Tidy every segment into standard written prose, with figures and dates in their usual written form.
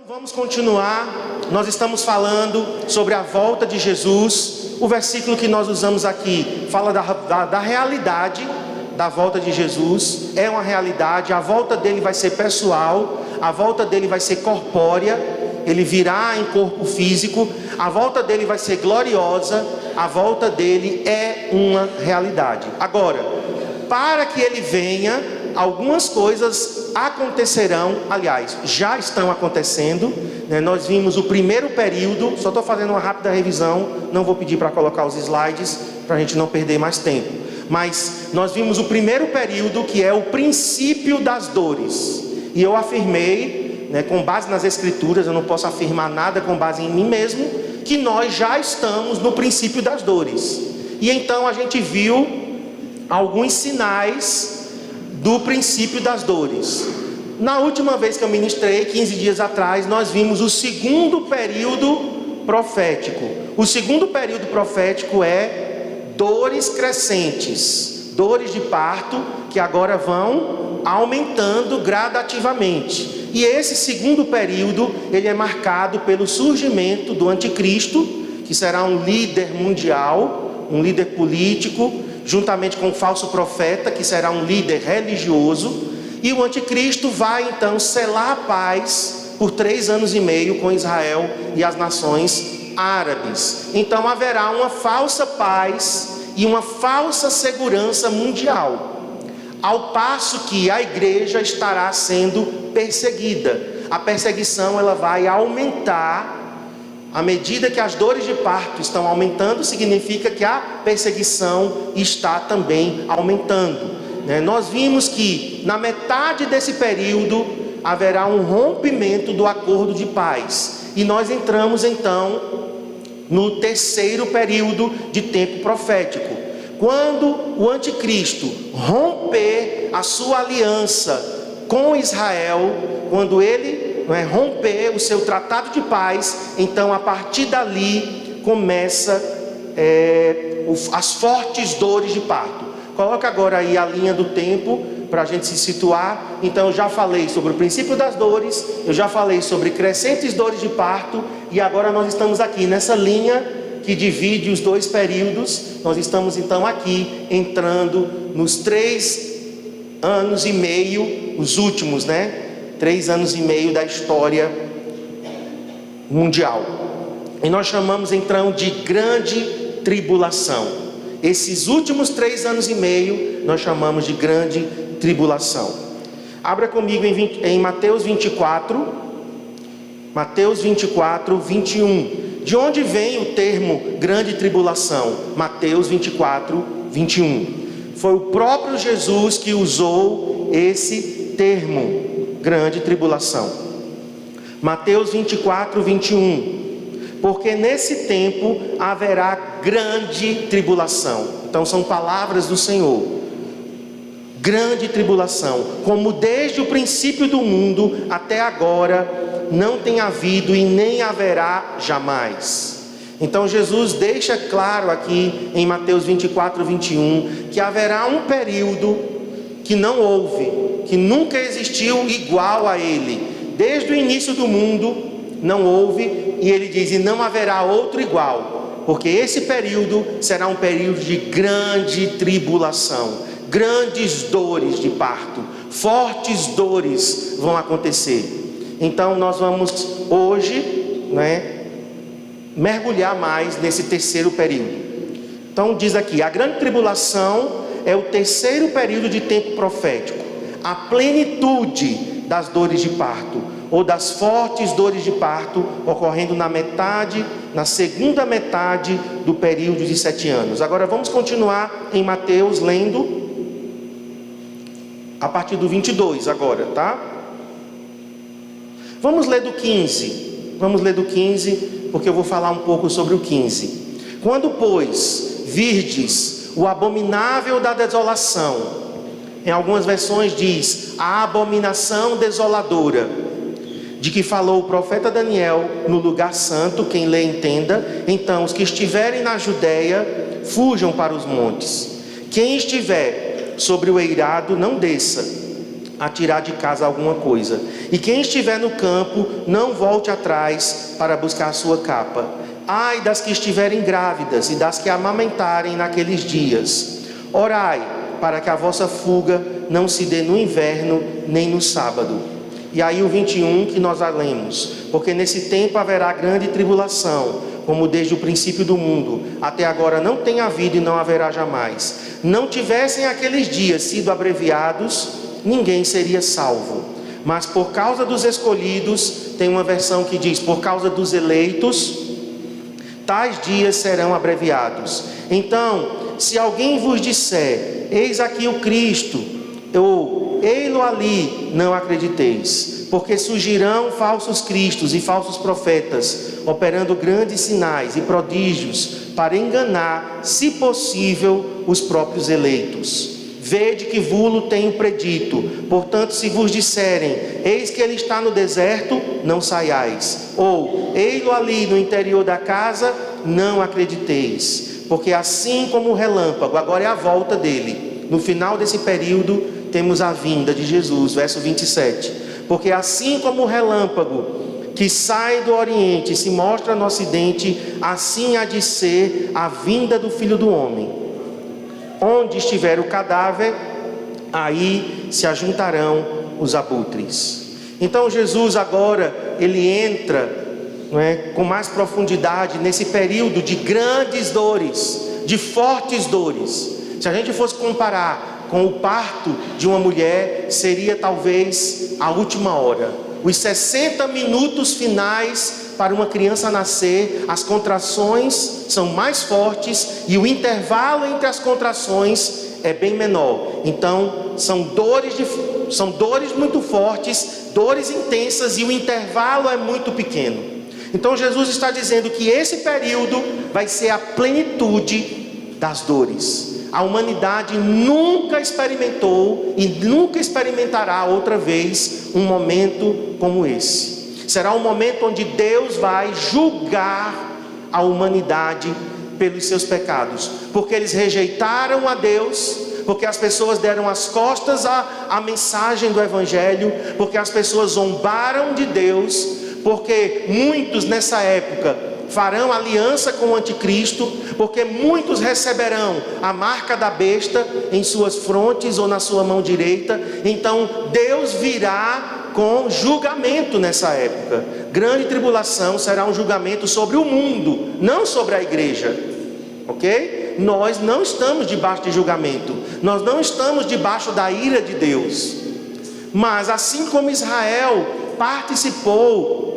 Vamos continuar, nós estamos falando sobre a volta de Jesus. O versículo que nós usamos aqui fala da realidade da volta de Jesus. É uma realidade, a volta dele vai ser pessoal, a volta dele vai ser corpórea, ele virá em corpo físico, a volta dele vai ser gloriosa, a volta dele é uma realidade. Agora, para que ele venha, algumas coisas acontecerão, aliás, já estão acontecendo, né? Nós vimos o primeiro período, só estou fazendo uma rápida revisão, não vou pedir para colocar os slides, para a gente não perder mais tempo. Mas nós vimos o primeiro período, que é o princípio das dores. E eu afirmei, né, com base nas escrituras, eu não posso afirmar nada com base em mim mesmo, que nós já estamos no princípio das dores. E então a gente viu alguns sinais do princípio das dores. Na última vez que eu ministrei, 15 dias atrás, nós vimos o segundo período profético. O segundo período profético é dores crescentes, dores de parto, que agora vão aumentando gradativamente. E esse segundo período, ele é marcado pelo surgimento do anticristo, que será um líder mundial, um líder político, juntamente com o falso profeta, que será um líder religioso. E o anticristo vai então selar a paz por 3 anos e meio com Israel e as nações árabes. Então haverá uma falsa paz e uma falsa segurança mundial, ao passo que a igreja estará sendo perseguida. A perseguição ela vai aumentar. À medida que as dores de parto estão aumentando, significa que a perseguição está também aumentando, né? Nós vimos que na metade desse período haverá um rompimento do acordo de paz. E nós entramos então no terceiro período de tempo profético. Quando o anticristo romper a sua aliança com Israel, quando ele romper o seu tratado de paz, então a partir dali começa as fortes dores de parto. Coloca agora aí a linha do tempo para a gente se situar. Então eu já falei sobre o princípio das dores, eu já falei sobre crescentes dores de parto, e agora nós estamos aqui nessa linha que divide os dois períodos. Nós estamos então aqui entrando nos 3 anos e meio, os últimos, 3 anos e meio da história mundial. E nós chamamos então de grande tribulação. Esses últimos 3 anos e meio nós chamamos de grande tribulação. Abra comigo em Mateus 24. Mateus 24, 21. De onde vem o termo grande tribulação? Mateus 24, 21. Foi o próprio Jesus que usou esse termo, grande tribulação. Mateus 24, 21. Porque nesse tempo haverá grande tribulação. Então são palavras do Senhor. Grande tribulação, como desde o princípio do mundo até agora não tem havido e nem haverá jamais. Então Jesus deixa claro aqui em Mateus 24, 21, que haverá um período que não houve, que nunca existiu igual a ele. Desde o início do mundo não houve, e ele diz, e não haverá outro igual, porque esse período será um período de grande tribulação, grandes dores de parto, fortes dores vão acontecer. Então nós vamos hoje, mergulhar mais nesse terceiro período. Então diz aqui, a grande tribulação é o terceiro período de tempo profético, a plenitude das dores de parto, ou das fortes dores de parto, ocorrendo na segunda metade do período de 7 anos. Agora vamos continuar em Mateus, lendo a partir do 22 agora, tá? Vamos ler do 15, porque eu vou falar um pouco sobre o 15. Quando, pois, virdes o abominável da desolação, em algumas versões diz, a abominação desoladora, de que falou o profeta Daniel no lugar santo, quem lê entenda, então os que estiverem na Judéia, fujam para os montes. Quem estiver sobre o eirado, não desça. a tirar de casa alguma coisa. E quem estiver no campo, não volte atrás para buscar a sua capa. Ai das que estiverem grávidas e das que amamentarem naqueles dias. Orai para que a vossa fuga não se dê no inverno nem no sábado. E aí o 21 que nós lemos: porque nesse tempo haverá grande tribulação, como desde o princípio do mundo até agora não tem havido e não haverá jamais. Não tivessem aqueles dias sido abreviados, ninguém seria salvo. Mas por causa dos escolhidos, tem uma versão que diz: por causa dos eleitos, tais dias serão abreviados. Então, se alguém vos disser: eis aqui o Cristo, ou ei-lo ali, não acrediteis, porque surgirão falsos cristos e falsos profetas, operando grandes sinais e prodígios, para enganar, se possível, os próprios eleitos. Vede que vulo tenho predito. Portanto, se vos disserem: eis que ele está no deserto, não saiais, ou ei-lo ali no interior da casa, não acrediteis, porque assim como o relâmpago, agora é a volta dele. No final desse período temos a vinda de Jesus, verso 27. Porque assim como o relâmpago que sai do oriente e se mostra no ocidente, assim há de ser a vinda do Filho do Homem. Onde estiver o cadáver, aí se ajuntarão os abutres. Então Jesus agora, ele entra, com mais profundidade nesse período de grandes dores, de fortes dores. Se a gente fosse comparar com o parto de uma mulher, seria talvez a última hora. Os 60 minutos finais para uma criança nascer, as contrações são mais fortes e o intervalo entre as contrações é bem menor. Então, são dores muito fortes, dores intensas, e o intervalo é muito pequeno. Então, Jesus está dizendo que esse período vai ser a plenitude das dores. A humanidade nunca experimentou e nunca experimentará outra vez um momento como esse. Será um momento onde Deus vai julgar a humanidade pelos seus pecados, porque eles rejeitaram a Deus, porque as pessoas deram as costas à mensagem do Evangelho, porque as pessoas zombaram de Deus, porque muitos nessa época farão aliança com o anticristo, porque muitos receberão a marca da besta em suas frontes ou na sua mão direita. Então Deus virá com julgamento nessa época. Grande tribulação será um julgamento sobre o mundo, não sobre a igreja, ok? Nós não estamos debaixo de julgamento, nós não estamos debaixo da ira de Deus. Mas assim como Israel participou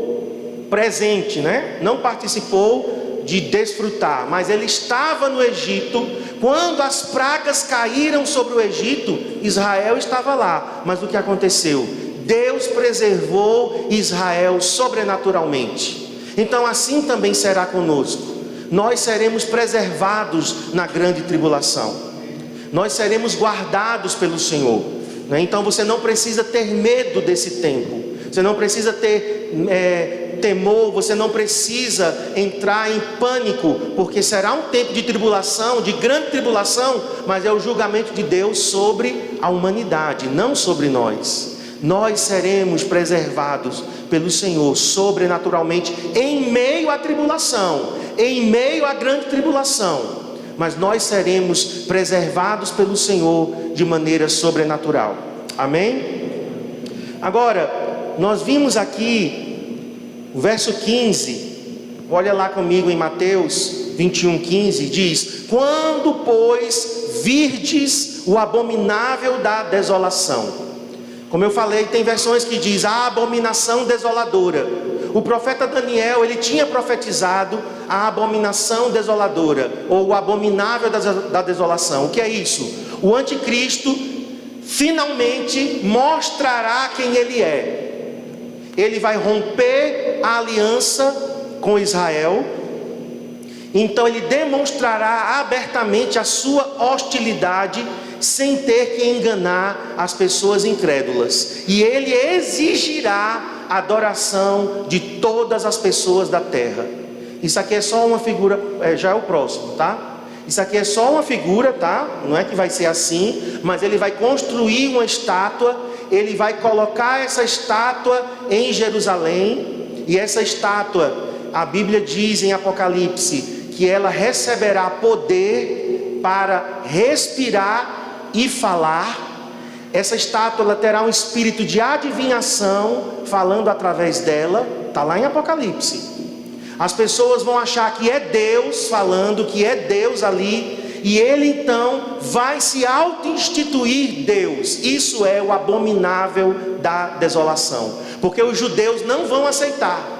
presente, não participou de desfrutar, mas ele estava no Egito. Quando as pragas caíram sobre o Egito, Israel estava lá. Mas o que aconteceu? Deus preservou Israel sobrenaturalmente. Então assim também será conosco. Nós seremos preservados na grande tribulação. Nós seremos guardados pelo Senhor. Então você não precisa ter medo desse tempo. Você não precisa ter temor, você não precisa entrar em pânico, porque será um tempo de tribulação, de grande tribulação, mas é o julgamento de Deus sobre a humanidade, não sobre nós. Nós seremos preservados pelo Senhor sobrenaturalmente em meio à tribulação, em meio à grande tribulação, mas nós seremos preservados pelo Senhor de maneira sobrenatural. Amém? Agora, nós vimos aqui o verso 15, olha lá comigo em Mateus 21:15, diz: quando, pois, virdes o abominável da desolação. Como eu falei, tem versões que diz a abominação desoladora. O profeta Daniel, ele tinha profetizado a abominação desoladora, ou o abominável da desolação. O que é isso? O anticristo finalmente mostrará quem ele é. Ele vai romper a aliança com Israel. Então ele demonstrará abertamente a sua hostilidade, sem ter que enganar as pessoas incrédulas. E ele exigirá a adoração de todas as pessoas da terra. Isso aqui é só uma figura, já é o próximo, tá? Isso aqui é só uma figura, tá? Não é que vai ser assim, mas ele vai construir uma estátua ele vai colocar essa estátua em Jerusalém, e essa estátua, a Bíblia diz em Apocalipse, que ela receberá poder para respirar e falar. Essa estátua ela terá um espírito de adivinhação, falando através dela, está lá em Apocalipse. As pessoas vão achar que é Deus falando, que é Deus ali, e ele então vai se auto-instituir Deus. Isso é o abominável da desolação, porque os judeus não vão aceitar.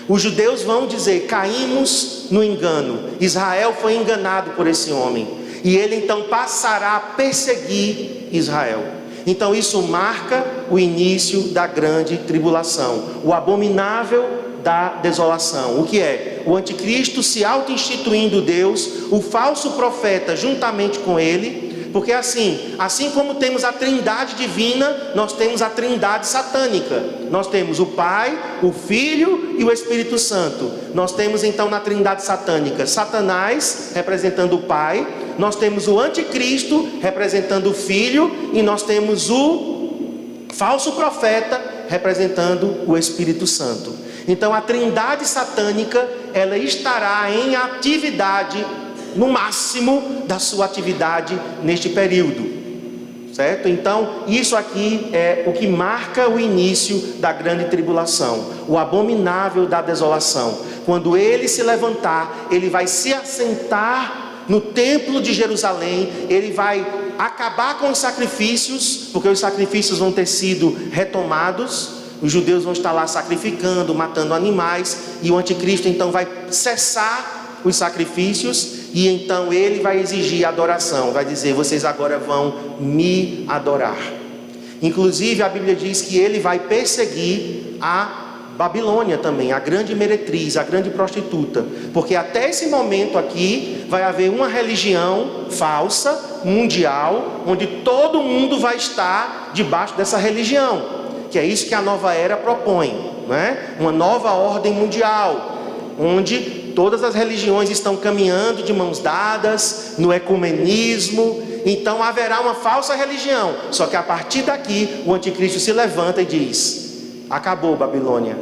Os judeus vão dizer: caímos no engano, Israel foi enganado por esse homem, e ele então passará a perseguir Israel. Então isso marca o início da grande tribulação, o abominável da desolação. O que é? O anticristo se auto-instituindo Deus, o falso profeta juntamente com ele, porque assim como temos a trindade divina, nós temos a trindade satânica. Nós temos o Pai, o Filho e o Espírito Santo. Nós temos então na trindade satânica Satanás representando o Pai, nós temos o anticristo representando o Filho, e nós temos o falso profeta representando o Espírito Santo. Então a trindade satânica, ela estará em atividade, no máximo da sua atividade neste período, certo? Então isso aqui é o que marca o início da grande tribulação, o abominável da desolação. Quando ele se levantar, ele vai se assentar no templo de Jerusalém, ele vai acabar com os sacrifícios, porque os sacrifícios vão ter sido retomados. Os judeus vão estar lá sacrificando, matando animais, e o anticristo então vai cessar os sacrifícios, e então ele vai exigir adoração, vai dizer: vocês agora vão me adorar. Inclusive a Bíblia diz que ele vai perseguir a Babilônia também, a grande meretriz, a grande prostituta, porque até esse momento aqui vai haver uma religião falsa, mundial, onde todo mundo vai estar debaixo dessa religião, que é isso que a nova era propõe, né? Uma nova ordem mundial, onde todas as religiões estão caminhando de mãos dadas, no ecumenismo. Então haverá uma falsa religião, só que a partir daqui o anticristo se levanta e diz: acabou Babilônia,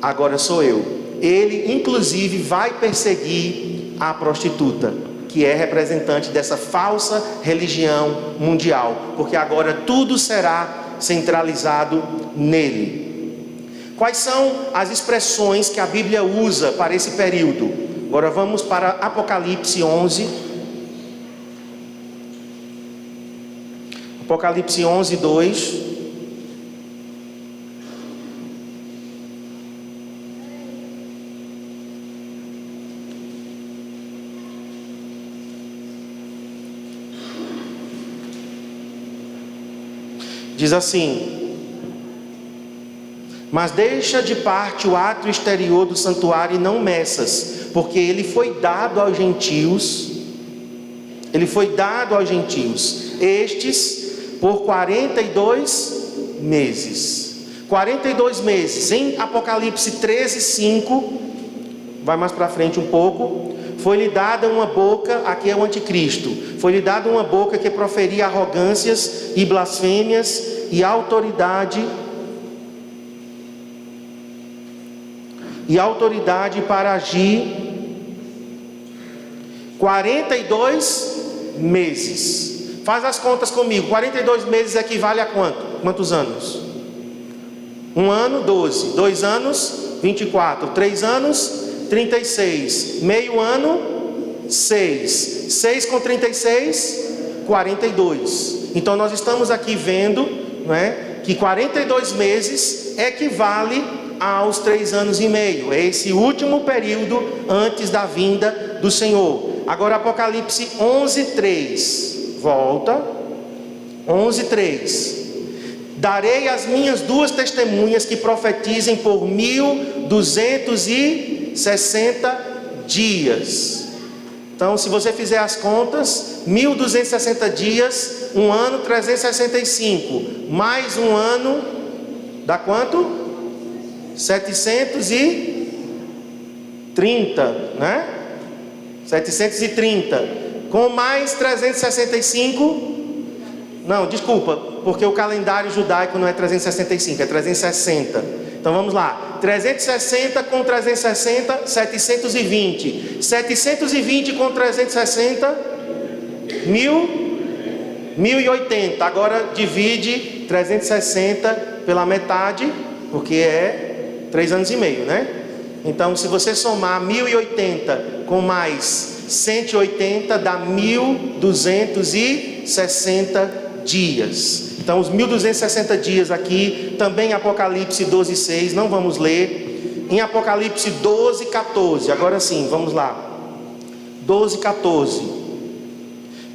agora sou eu. Ele inclusive vai perseguir a prostituta, que é representante dessa falsa religião mundial, porque agora tudo será centralizado nele. Quais são as expressões que a Bíblia usa para esse período? Agora vamos para Apocalipse 11. Apocalipse 11, 2. Diz assim: mas deixa de parte o átrio exterior do santuário e não meças, porque ele foi dado aos gentios. Ele foi dado aos gentios, estes por 42 meses. 42 meses. Em Apocalipse 13, 5, vai mais para frente um pouco. Foi-lhe dada uma boca, aqui é o anticristo, foi-lhe dada uma boca que proferia arrogâncias e blasfêmias, e autoridade para agir 42 meses. Faz as contas comigo. 42 meses equivale a quanto? Quantos anos? Um ano, 12. 2 anos, 24. 3 anos, 36. Meio ano, 6. 6 com 36, 42. Então nós estamos aqui vendo, não é, que 42 meses equivale aos 3 anos e meio. É esse último período antes da vinda do Senhor. Agora Apocalipse 11, 3. Volta. 11, 3. Darei as minhas 2 testemunhas que profetizem por 1260 dias. Então, se você fizer as contas, 1260 dias, um ano 365, mais um ano, dá quanto? 730, né? 730, com mais 365, Não, desculpa, porque o calendário judaico não é 365, é 360. Então vamos lá, 360 com 360, 720. 720 com 360, 1080. Agora divide 360 pela metade, porque é 3 anos e meio, né? Então se você somar 1080 com mais 180, dá 1260 dias. Então os 1260 dias aqui, também em Apocalipse 12:6, não vamos ler. Em Apocalipse 12:14, agora sim, vamos lá. 12:14.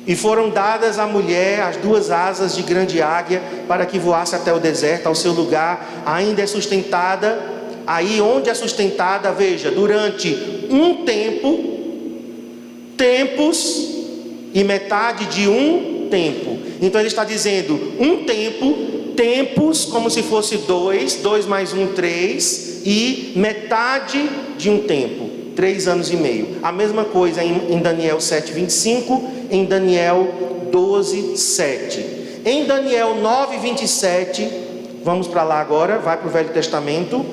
E foram dadas à mulher as 2 asas de grande águia, para que voasse até o deserto, ao seu lugar. Ainda é sustentada, aí onde é sustentada, veja, durante um tempo, tempos e metade de um tempo. Então ele está dizendo um tempo, tempos como se fosse 2 mais 1, 3, e metade de um tempo, 3 anos e meio. A mesma coisa em Daniel 7:25, em Daniel 12:7. Em Daniel 9:27, vamos para lá agora, vai para o Velho Testamento.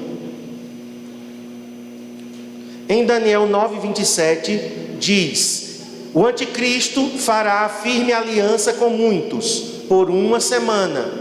Em Daniel 9:27 diz: o anticristo fará firme aliança com muitos por 1 semana.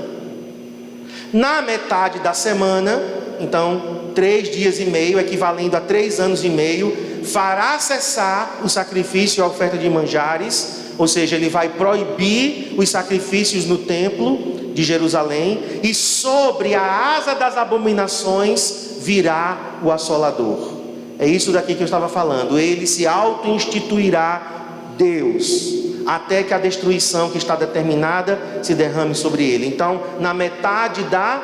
Na metade da semana, então 3 dias e meio, equivalendo a 3 anos e meio, fará cessar o sacrifício e a oferta de manjares, ou seja, ele vai proibir os sacrifícios no templo de Jerusalém, e sobre a asa das abominações virá o assolador. É isso daqui que eu estava falando. Ele se auto-instituirá Deus, até que a destruição que está determinada se derrame sobre ele. Então, na metade da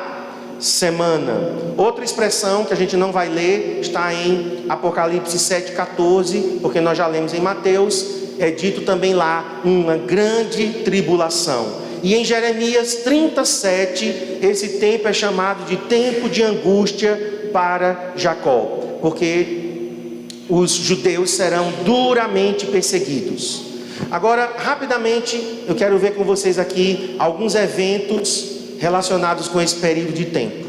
semana. Outra expressão que a gente não vai ler está em Apocalipse 7:14, porque nós já lemos em Mateus. É dito também lá uma grande tribulação. E em Jeremias 37, esse tempo é chamado de tempo de angústia para Jacó, porque os judeus serão duramente perseguidos. Agora, rapidamente, eu quero ver com vocês aqui alguns eventos relacionados com esse período de tempo.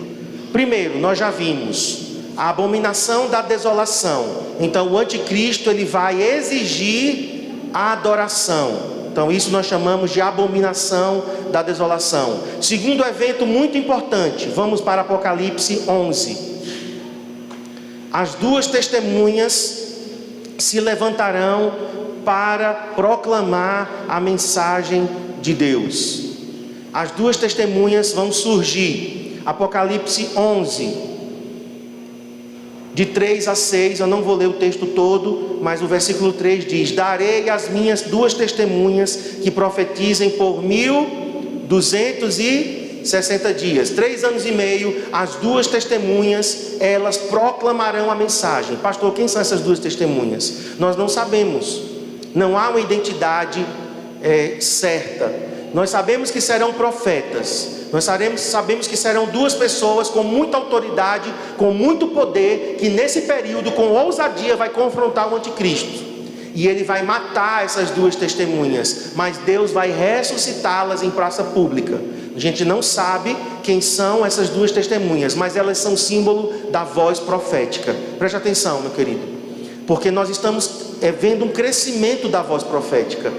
Primeiro, nós já vimos a abominação da desolação. Então o anticristo, ele vai exigir a adoração. Então isso nós chamamos de abominação da desolação. Segundo evento muito importante, vamos para Apocalipse 11. As 2 testemunhas se levantarão para proclamar a mensagem de Deus. As 2 testemunhas vão surgir. Apocalipse 11, de 3 a 6, eu não vou ler o texto todo, mas o versículo 3 diz: darei as minhas 2 testemunhas que profetizem por 1260 dias, 3 anos e meio. As 2 testemunhas, elas proclamarão a mensagem. Pastor, quem são essas 2 testemunhas? Nós não sabemos, não há uma identidade certa. Nós sabemos que serão profetas. Nós sabemos que serão 2 pessoas com muita autoridade, com muito poder, que nesse período, com ousadia, vai confrontar o anticristo. E ele vai matar essas 2 testemunhas, mas Deus vai ressuscitá-las em praça pública. A gente não sabe quem são essas 2 testemunhas, mas elas são símbolo da voz profética. Preste atenção, meu querido, porque nós estamos vendo um crescimento da voz profética.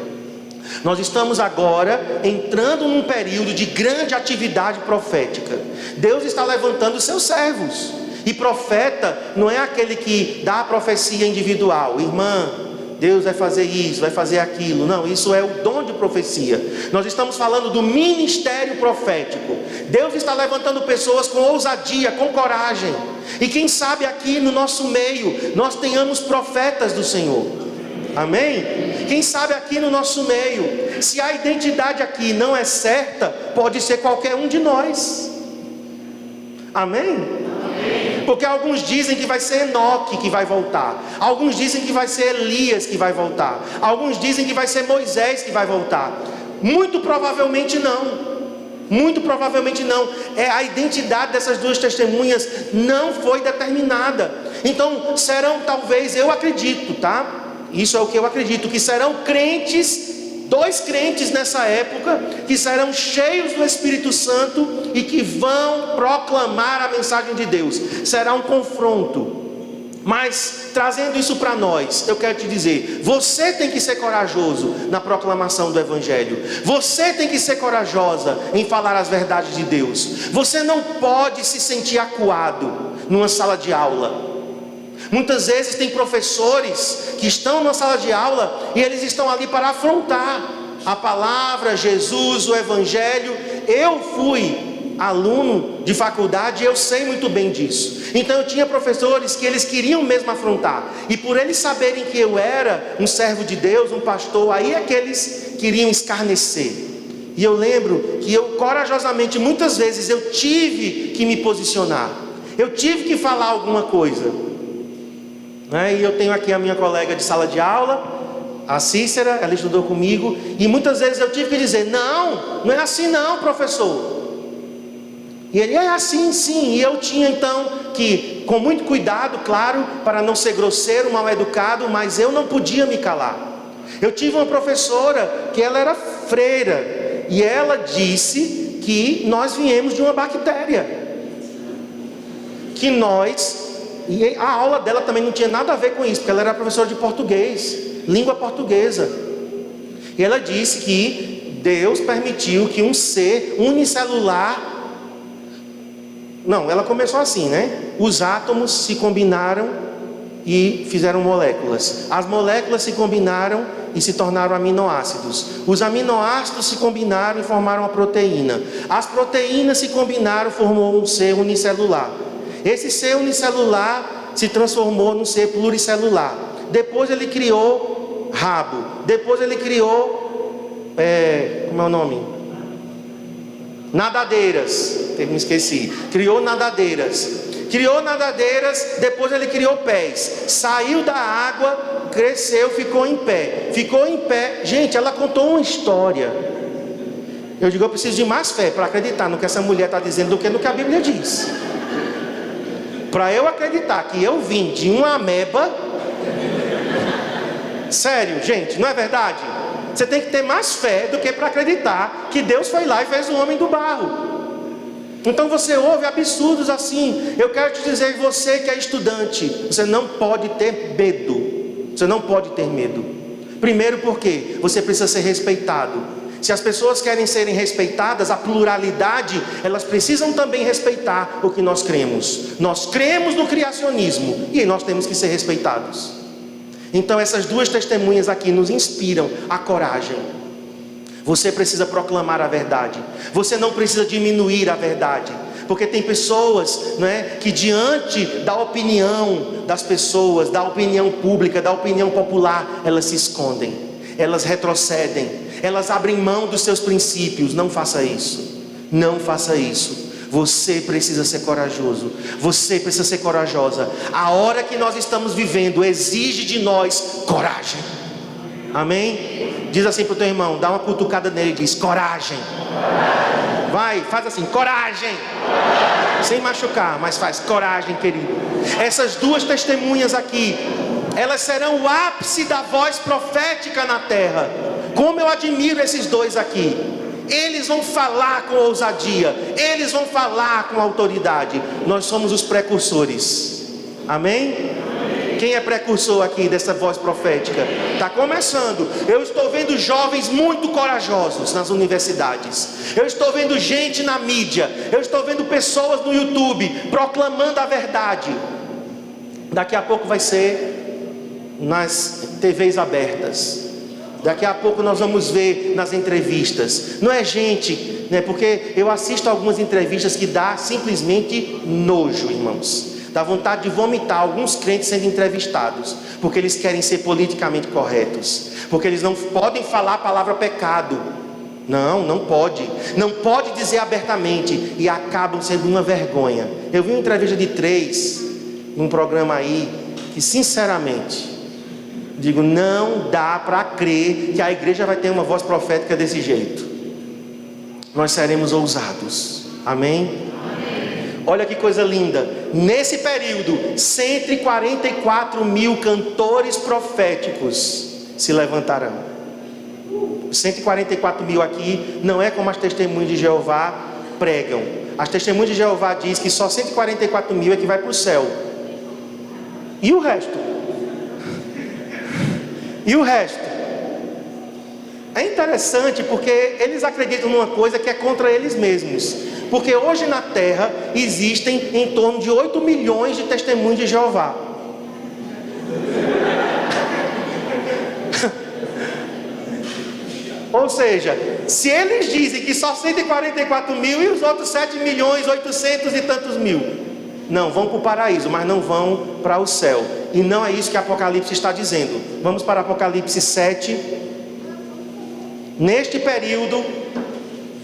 Nós estamos agora entrando num período de grande atividade profética. Deus está levantando os seus servos. E profeta não é aquele que dá a profecia individual. Irmã, Deus vai fazer isso, vai fazer aquilo. Não, isso é o dom de profecia. Nós estamos falando do ministério profético. Deus está levantando pessoas com ousadia, com coragem. E quem sabe aqui no nosso meio nós tenhamos profetas do Senhor. Amém? Quem sabe aqui no nosso meio, se a identidade aqui não é certa, pode ser qualquer um de nós. Amém? Porque alguns dizem que vai ser Enoque que vai voltar. Alguns dizem que vai ser Elias que vai voltar. Alguns dizem que vai ser Moisés que vai voltar. Muito provavelmente não. Muito provavelmente não. A identidade dessas 2 testemunhas não foi determinada. Então serão, talvez, eu acredito, tá? Isso é o que eu acredito, que serão crentes 2 crentes nessa época que serão cheios do Espírito Santo e que vão proclamar a mensagem de Deus. Será um confronto. Mas trazendo isso para nós, eu quero te dizer, você tem que ser corajoso na proclamação do Evangelho. Você tem que ser corajosa em falar as verdades de Deus. Você não pode se sentir acuado numa sala de aula. Muitas vezes tem professores que estão numa sala de aula e eles estão ali para afrontar a palavra, Jesus, o Evangelho. Eu fui aluno de faculdade, eu sei muito bem disso. Então eu tinha professores que eles queriam mesmo afrontar, e por eles saberem que eu era um servo de Deus, um pastor, aí é que eles queriam escarnecer. E eu lembro que eu corajosamente, muitas vezes eu tive que me posicionar, eu tive que falar alguma coisa, né? E eu tenho aqui a minha colega de sala de aula, a Cícera, ela estudou comigo, e muitas vezes eu tive que dizer: não é assim não, professor. E ele: é assim sim. E eu tinha então que, com muito cuidado, claro, para não ser grosseiro, mal educado, mas eu não podia me calar. Eu tive uma professora que ela era freira, e ela disse que nós viemos de uma bactéria, que e a aula dela também não tinha nada a ver com isso, porque ela era professora de português, língua portuguesa. E ela disse que Deus permitiu que um ser unicelular... Não, ela começou assim, né? Os átomos se combinaram e fizeram moléculas. As moléculas se combinaram e se tornaram aminoácidos. Os aminoácidos se combinaram e formaram a proteína. As proteínas se combinaram e formou um ser unicelular. Esse ser unicelular se transformou num ser pluricelular. Depois ele criou rabo. Depois ele criou... como é o nome? Nadadeiras. Me esqueci. Criou nadadeiras. Depois ele criou pés. Saiu da água, cresceu, ficou em pé. Gente, ela contou uma história. Eu digo, eu preciso de mais fé para acreditar no que essa mulher está dizendo do que no que a Bíblia diz. Para eu acreditar que eu vim de uma ameba. Sério, gente, não é verdade? Você tem que ter mais fé do que para acreditar que Deus foi lá e fez o homem do barro. Então você ouve absurdos assim. Eu quero te dizer, você que é estudante, você não pode ter medo. Você não pode ter medo. Primeiro porque você precisa ser respeitado. Se as pessoas querem serem respeitadas, a pluralidade, elas precisam também respeitar o que nós cremos. Nós cremos no criacionismo e nós temos que ser respeitados. Então essas 2 testemunhas aqui nos inspiram a coragem. Você precisa proclamar a verdade. Você não precisa diminuir a verdade. Porque tem pessoas, que diante da opinião das pessoas, da opinião pública, da opinião popular, elas se escondem, elas retrocedem, elas abrem mão dos seus princípios. Não faça isso. Não faça isso. Você precisa ser corajoso. Você precisa ser corajosa. A hora que nós estamos vivendo exige de nós coragem. Amém? Diz assim para o teu irmão, dá uma cutucada nele e diz: coragem. Vai, faz assim: coragem. Sem machucar, mas faz coragem, querido. Essas 2 testemunhas aqui, elas serão o ápice da voz profética na terra. Como eu admiro esses 2 aqui. Eles vão falar com ousadia, eles vão falar com autoridade. Nós somos os precursores. Amém? Quem é precursor aqui dessa voz profética? Está começando. Eu estou vendo jovens muito corajosos nas universidades. Eu estou vendo gente na mídia. Eu estou vendo pessoas no YouTube proclamando a verdade. Daqui a pouco vai ser nas TVs abertas. Daqui a pouco nós vamos ver nas entrevistas. Não é gente, porque eu assisto algumas entrevistas que dá simplesmente nojo, irmãos. Dá vontade de vomitar alguns crentes sendo entrevistados, porque eles querem ser politicamente corretos, porque eles não podem falar a palavra pecado. Não pode. Não pode dizer abertamente, e acabam sendo uma vergonha. Eu vi uma entrevista de 3 num programa aí, que sinceramente digo, não dá para crer que a igreja vai ter uma voz profética desse jeito. Nós seremos ousados. Amém? Olha que coisa linda. Nesse período, 144 mil cantores proféticos se levantarão. Os 144 mil aqui não é como as testemunhas de Jeová pregam. As testemunhas de Jeová diz que só 144 mil é que vai para o céu. E o resto? E o resto? É interessante porque eles acreditam numa coisa que é contra eles mesmos. Porque hoje na terra existem em torno de 8 milhões de testemunhos de Jeová. Ou seja, se eles dizem que só 144 mil e os outros 7 milhões 800 e tantos mil não vão para o paraíso, mas não vão para o céu. E não é isso que Apocalipse está dizendo. Vamos para Apocalipse 7. Neste período,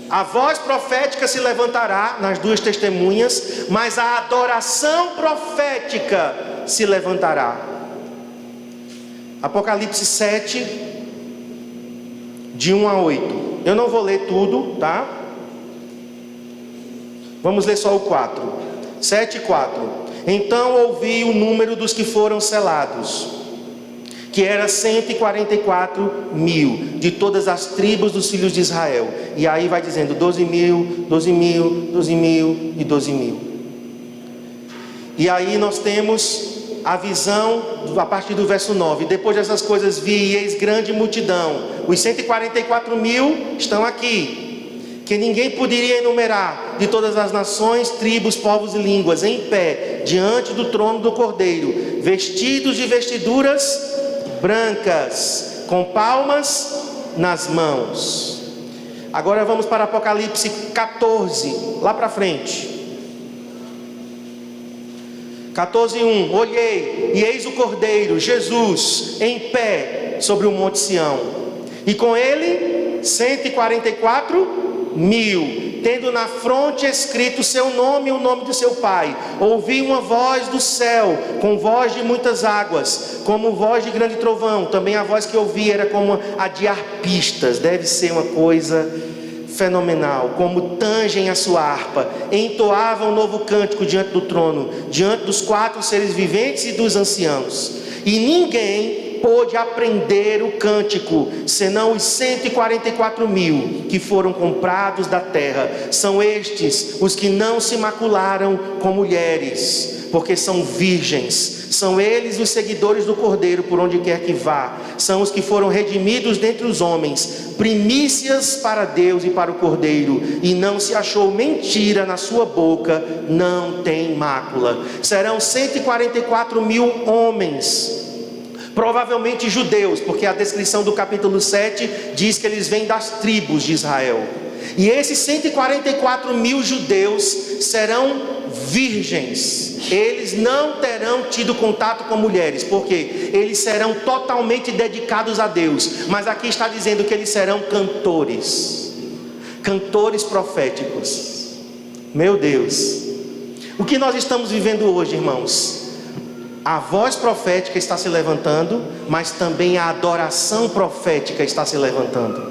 a voz profética se levantará nas duas testemunhas, mas a adoração profética se levantará. Apocalipse 7, de 1 a 8. Eu não vou ler tudo, tá? Vamos ler só o 4. 7:4. Então ouvi o número dos que foram selados, que era 144 mil, de todas as tribos dos filhos de Israel. E aí vai dizendo 12 mil, 12 mil, 12 mil e 12 mil. E aí nós temos a visão a partir do verso 9. Depois dessas coisas vi, e eis grande multidão. Os 144 mil estão aqui, que ninguém poderia enumerar, de todas as nações, tribos, povos e línguas, em pé, diante do trono do Cordeiro, vestidos de vestiduras brancas, com palmas nas mãos. Agora vamos para Apocalipse 14, lá para frente. 14:1. Olhei, e eis o Cordeiro, Jesus, em pé sobre o monte Sião, e com ele 144 mil, tendo na fronte escrito o seu nome e o nome de seu pai. Ouvi uma voz do céu, com voz de muitas águas, como voz de grande trovão. Também a voz que ouvi era como a de arpistas. Deve ser uma coisa fenomenal. Como tangem a sua harpa, entoavam um novo cântico diante do trono, diante dos 4 seres viventes e dos anciãos. E ninguém pôde aprender o cântico, senão os 144 mil que foram comprados da terra. São estes os que não se macularam com mulheres, porque são virgens. São eles os seguidores do Cordeiro por onde quer que vá. São os que foram redimidos dentre os homens, primícias para Deus e para o Cordeiro. E não se achou mentira na sua boca, não tem mácula. Serão 144 mil homens, provavelmente judeus, porque a descrição do capítulo 7 diz que eles vêm das tribos de Israel. E esses 144 mil judeus serão virgens. Eles não terão tido contato com mulheres, porque eles serão totalmente dedicados a Deus. Mas aqui está dizendo que eles serão cantores, cantores proféticos. Meu Deus, o que nós estamos vivendo hoje, irmãos? A voz profética está se levantando, mas também a adoração profética está se levantando.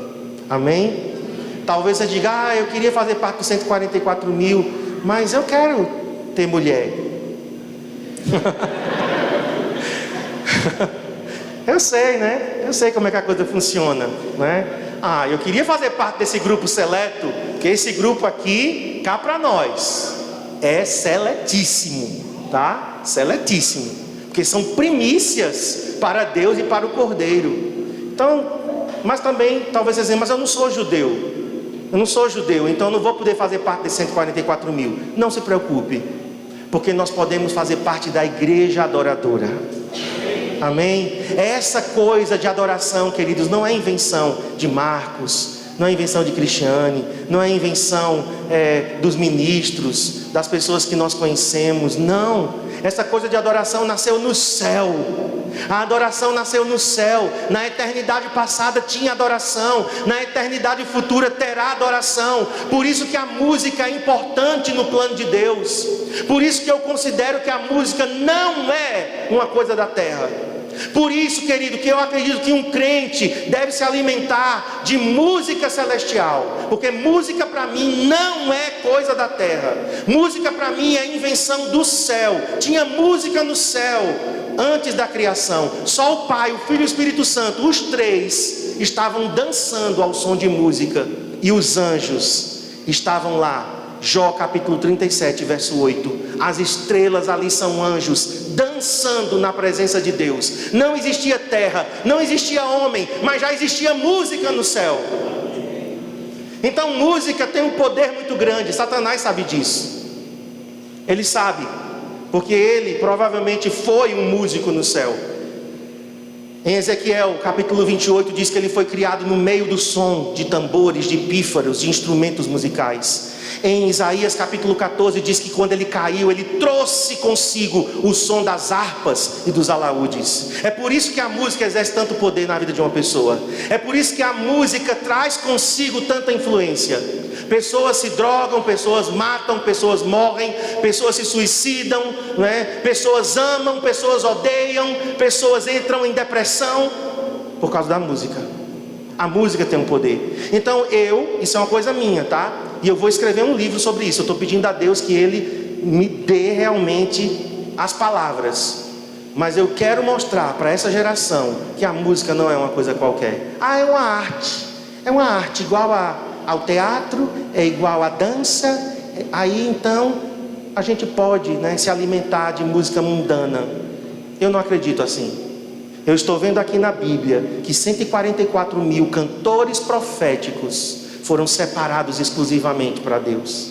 Amém? Talvez você diga, eu queria fazer parte dos 144 mil, mas eu quero ter mulher. Eu sei, né? Eu sei como é que a coisa funciona, né? Eu queria fazer parte desse grupo seleto, porque esse grupo aqui, cá para nós, é seletíssimo, tá? Seletíssimo, porque são primícias para Deus e para o Cordeiro. Então, mas também, talvez você diga, mas eu não sou judeu. Eu não sou judeu, então eu não vou poder fazer parte de 144 mil. Não se preocupe, porque nós podemos fazer parte da igreja adoradora. Amém? Essa coisa de adoração, queridos, não é invenção de Marcos, não é invenção de Cristiane, não é invenção dos ministros, das pessoas que nós conhecemos. Não, essa coisa de adoração nasceu no céu. A adoração nasceu no céu. Na eternidade passada tinha adoração, na eternidade futura terá adoração. Por isso que a música é importante no plano de Deus. Por isso que eu considero que a música não é uma coisa da terra. Por isso, querido, que eu acredito que um crente deve se alimentar de música celestial, porque música para mim não é coisa da terra. Música para mim é invenção do céu. Tinha música no céu antes da criação. Só o Pai, o Filho e o Espírito Santo, os três, estavam dançando ao som de música, e os anjos estavam lá. Jó capítulo 37, verso 8. As estrelas ali são anjos dançando na presença de Deus. Não existia terra, não existia homem, mas já existia música no céu. Então música tem um poder muito grande. Satanás sabe disso. Ele sabe, porque ele provavelmente foi um músico no céu. Em Ezequiel capítulo 28 diz que ele foi criado no meio do som de tambores, de pífaros, de instrumentos musicais. Em Isaías capítulo 14 diz que quando ele caiu, ele trouxe consigo o som das harpas e dos alaúdes. É por isso que a música exerce tanto poder na vida de uma pessoa. É por isso que a música traz consigo tanta influência. Pessoas se drogam, pessoas matam, pessoas morrem, pessoas se suicidam, né? Pessoas amam, pessoas odeiam, pessoas entram em depressão por causa da música. A música tem um poder. Então isso é uma coisa minha, tá? E eu vou escrever um livro sobre isso. Eu estou pedindo a Deus que Ele me dê realmente as palavras. Mas eu quero mostrar para essa geração que a música não é uma coisa qualquer. É uma arte. É uma arte igual ao teatro, é igual à dança. Aí então a gente pode, né, se alimentar de música mundana. Eu não acredito assim. Eu estou vendo aqui na Bíblia que 144 mil cantores proféticos foram separados exclusivamente para Deus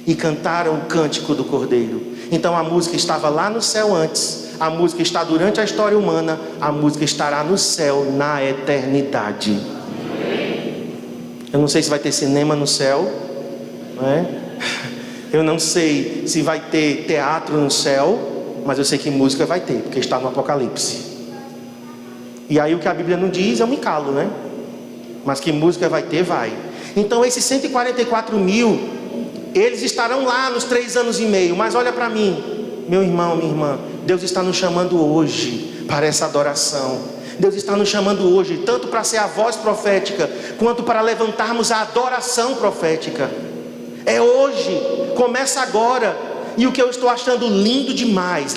e cantaram o cântico do Cordeiro. Então a música estava lá no céu antes, a música está durante a história humana, a música estará no céu na eternidade. Eu não sei se vai ter cinema no céu, não é? Eu não sei se vai ter teatro no céu, mas eu sei que música vai ter, porque está no Apocalipse. E aí o que a Bíblia não diz, eu me calo, né? Mas que música vai ter, vai. Então esses 144 mil, eles estarão lá nos 3 anos e meio. Mas olha para mim, meu irmão, minha irmã, Deus está nos chamando hoje para essa adoração. Deus está nos chamando hoje, tanto para ser a voz profética, quanto para levantarmos a adoração profética. É hoje, começa agora. E o que eu estou achando lindo demais,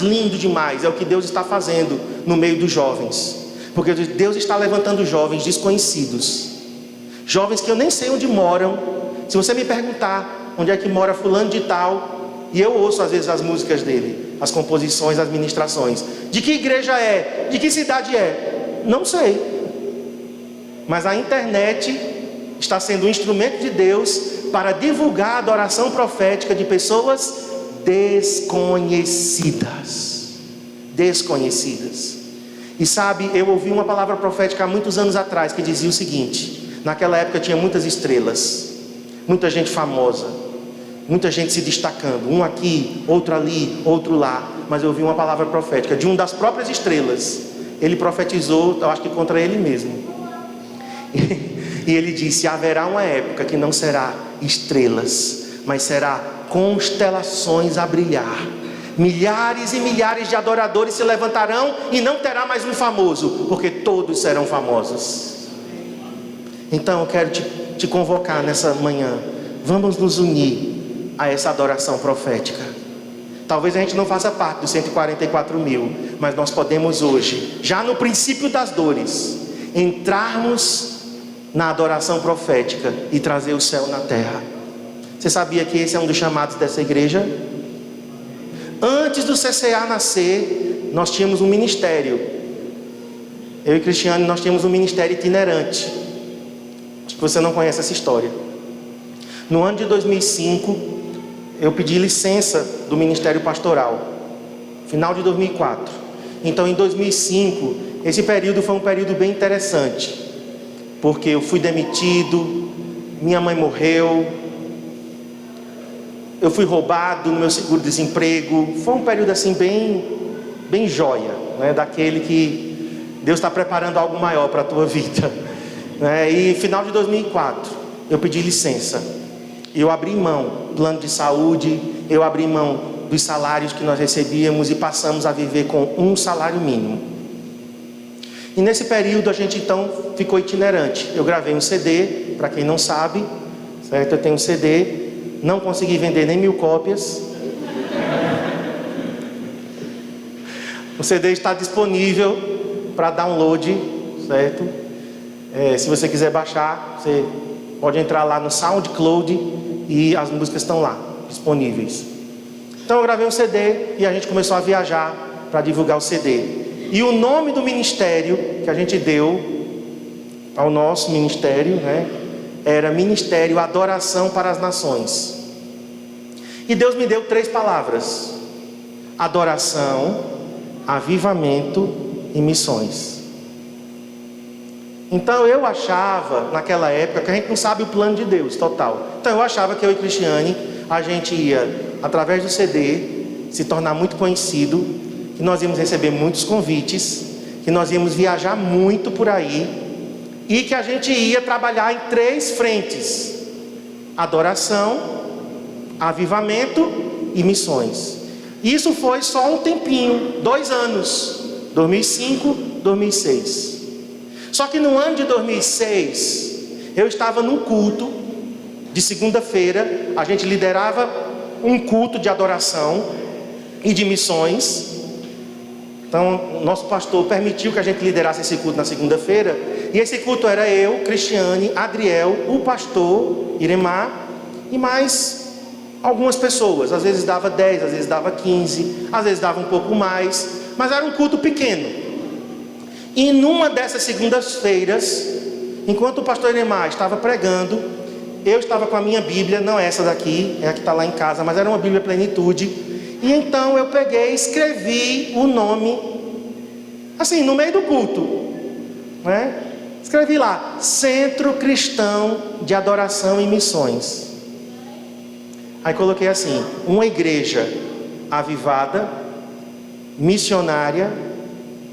é o que Deus está fazendo no meio dos jovens. Porque Deus está levantando jovens desconhecidos, jovens que eu nem sei onde moram. Se você me perguntar onde é que mora fulano de tal, e eu ouço às vezes as músicas dele, as composições, as ministrações, de que igreja é, de que cidade é, não sei. Mas a internet está sendo um instrumento de Deus para divulgar a adoração profética de pessoas desconhecidas. E sabe, eu ouvi uma palavra profética há muitos anos atrás que dizia o seguinte: naquela época tinha muitas estrelas, muita gente famosa, muita gente se destacando, um aqui, outro ali, outro lá. Mas eu ouvi uma palavra profética de uma das próprias estrelas. Ele profetizou, eu acho que contra ele mesmo. E ele disse: haverá uma época que não será estrelas, mas será constelações a brilhar. Milhares e milhares de adoradores se levantarão e não terá mais um famoso, porque todos serão famosos. Então eu quero te convocar nessa manhã. Vamos nos unir a essa adoração profética. Talvez a gente não faça parte dos 144 mil, mas nós podemos hoje, já no princípio das dores, entrarmos na adoração profética e trazer o céu na terra. Você sabia que esse é um dos chamados dessa igreja? Antes do CCA nascer, nós tínhamos um ministério. Eu e Cristiane, nós tínhamos um ministério itinerante. Acho que você não conhece essa história. No ano de 2005, eu pedi licença do ministério pastoral. Final de 2004. Então em 2005, esse período foi um período bem interessante. Porque eu fui demitido, minha mãe morreu, eu fui roubado no meu seguro-desemprego. Foi um período assim bem joia, né? Daquele que Deus está preparando algo maior para a tua vida, né? E final de 2004 eu pedi licença. Eu abri mão do plano de saúde, eu abri mão dos salários que nós recebíamos e passamos a viver com um salário mínimo. E nesse período a gente então ficou itinerante. Eu gravei um CD, para quem não sabe, certo? Eu tenho um CD. Não consegui vender nem 1000 cópias. O CD está disponível para download, certo? Se você quiser baixar, você pode entrar lá no SoundCloud e as músicas estão lá, disponíveis. Então eu gravei um CD e a gente começou a viajar para divulgar o CD. E o nome do ministério que a gente deu ao nosso ministério, né, era Ministério Adoração para as Nações. E Deus me deu 3 palavras: adoração, avivamento e missões. Então eu achava, naquela época, que a gente não sabe o plano de Deus total. Então eu achava que eu e Cristiane, a gente ia, através do CD, se tornar muito conhecido, que nós íamos receber muitos convites, que nós íamos viajar muito por aí, e que a gente ia trabalhar em 3 frentes: adoração, avivamento e missões. Isso foi só um tempinho, 2 anos, 2005, 2006. Só que no ano de 2006, eu estava num culto de segunda-feira. A gente liderava um culto de adoração e de missões. Então, nosso pastor permitiu que a gente liderasse esse culto na segunda-feira. E esse culto era eu, Cristiane, Adriel, o pastor Iremar e mais algumas pessoas. Às vezes dava 10, às vezes dava 15, às vezes dava um pouco mais, mas era um culto pequeno. E numa dessas segundas-feiras, enquanto o pastor Iremar estava pregando, eu estava com a minha Bíblia, não é essa daqui, é a que está lá em casa, mas era uma Bíblia Plenitude. E então eu peguei e escrevi o nome, assim, no meio do culto, né? Escrevi lá: Centro Cristão de Adoração e Missões. Aí coloquei assim: uma igreja avivada, missionária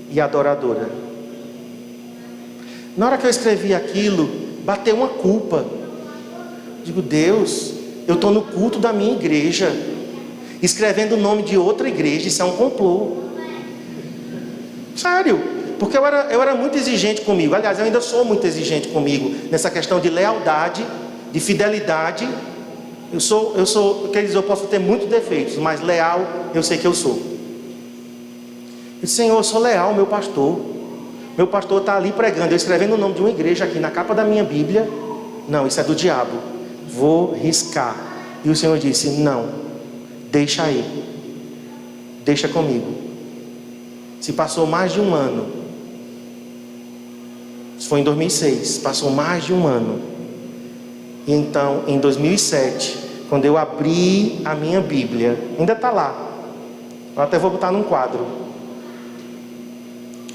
e adoradora. Na hora que eu escrevi aquilo, bateu uma culpa. Digo: Deus, eu estou no culto da minha igreja, escrevendo o nome de outra igreja. Isso é um complô. Sério, porque eu era muito exigente comigo. Aliás, eu ainda sou muito exigente comigo, nessa questão de lealdade, de fidelidade. Eu sou, quer dizer, eu posso ter muitos defeitos, mas leal eu sei que eu sou. Eu disse: Senhor, eu sou leal ao meu pastor. Meu pastor está ali pregando, eu escrevendo o nome de uma igreja aqui na capa da minha Bíblia. Não, isso é do diabo, vou riscar. E o Senhor disse: não, deixa aí, deixa comigo. Se passou mais de um ano, isso foi em 2006, passou mais de um ano. E então, em 2007, quando eu abri a minha Bíblia, ainda está lá, eu até vou botar num quadro,